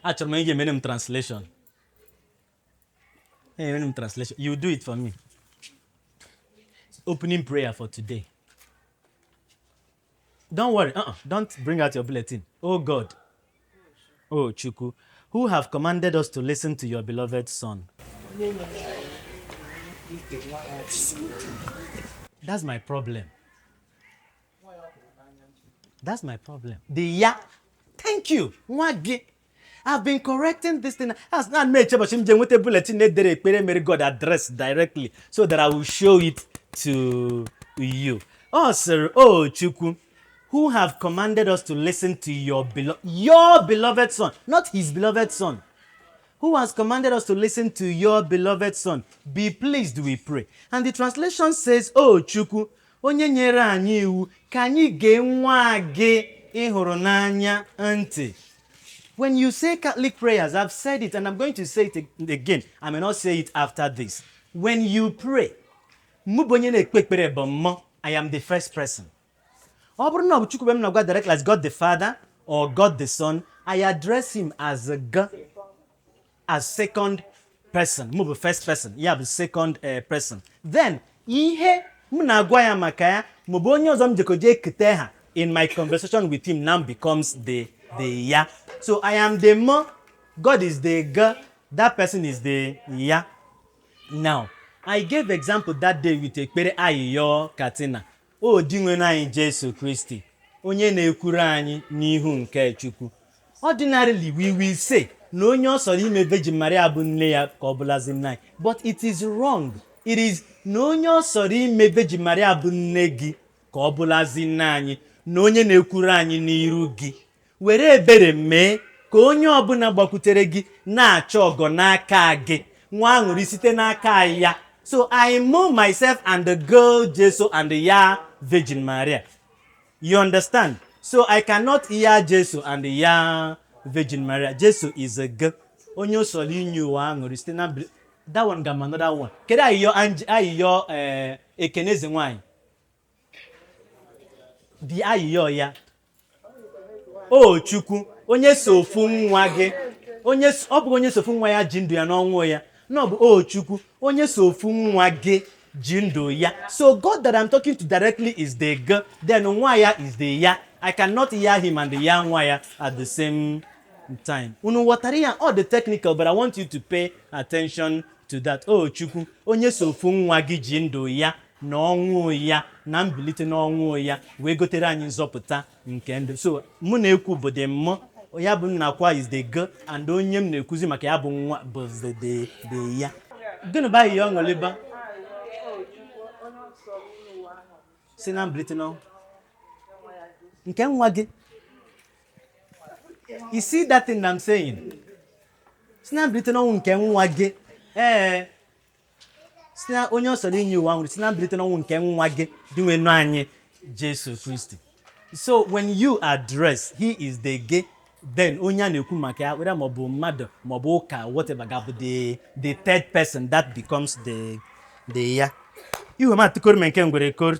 Actually, you made translation. Translation. You do it for me. Opening prayer for today. Don't worry. Don't bring out your bulletin. Oh God. Oh Chuku, who have commanded us to listen to your beloved Son. That's my problem. That's my problem. The ya. Thank you. I've been correcting this thing. As not made with a bulletin may God address directly so that I will show it to you. Oh, sir. Oh, Chuku, who have commanded us to listen to your beloved Son, not his beloved Son. Who has commanded us to listen to your beloved Son. Be pleased, we pray. And the translation says, Oh, Chuku, onye nyere anyị iwu, ka anyị gee nwa gị ịhụrụ n'anya ntị. When you say Catholic prayers, I've said it and I'm going to say it again. I may not say it after this. When you pray, I am the first person. Directly as God the Father or God the Son, I address him as a God, as second person. Move first person. Yeah, the second person. Then, in my conversation with him now becomes the ya. So I am the mo, God is the ga, that person is the ya. Now, I gave example that day with ekpere ayiyo katina. O dinwe na anyị Jesu Christi, onye na-ekwuru anyị n'ihu nke Chukwu. Ordinarily, we will say, na onye ọsọrọ ime Virgin Maria bụ nne ya ka ọ bụlazi nna anyị. But it is wrong. It is na onye ọsọrọ ime Virgin Maria bụ nne gị ka ọ bụlazi nna anyị, na onye na-ekwuru anyị n'iru gị. Were ebere mee ka onye ọbụla gbakwutere gị na-achọ ọgọ n'aka gị, nwa aṅụrị site n'aka ya. So I move myself and the girl Jesus and the ya Virgin Maria. You understand? So I cannot hear Jesus and the ya Virgin Maria. Jesus is a girl. Onyo soli nyu aṅụrị site na that one gam another one. Kedu ayiyo ekeneze nwanyị? Di ayiyo ya. Oh Chukwu, onye sofu nwa gị, ọ bụ onye sofu nwa ya ji ndụ ya n'ọnwụ ya. No, oh Chukwu, onye sofu nwa gị ji ndụ ya. So God that I'm talking to directly is the G, then nwa ya is the ya. I cannot hear him and the ya nwa ya at the same time. Unu watari ya all the technical, but I want you to pay attention to that. Oh Chukwu, onye sofu nwa gị ji ndụ ya n'ọnwụ ya na mbilite n'ọnwụ ya wee gotere anyị nzọpụta nke ndụ. So mụ na-ekwu bụ the mmụọ, ya bụ nnakwa is the girl, and onye m na-ekuzi maka ya bụ nwa bụ the ya. Gịnị bụ ahịhịa ọṅụlịba? Si na mbilite n'ọnwụ nke nwa gị. You see that thing I'm saying? Si na mbilite n'ọnwụ nke nwa gị. Si na onye ọsọrọ inye ụwa nwụrụ, si na mbilite n'ọnwụ nke nwa gị dị nwe nụ anyị Jesu Christi. So when you address he is the gay, then onye na-ekwu maka ya whether maọbụ mmadụ maọbụ ụka whatever ga-abụ the third person that becomes the ya. Ihu ma tikoro me nke ngwere kor.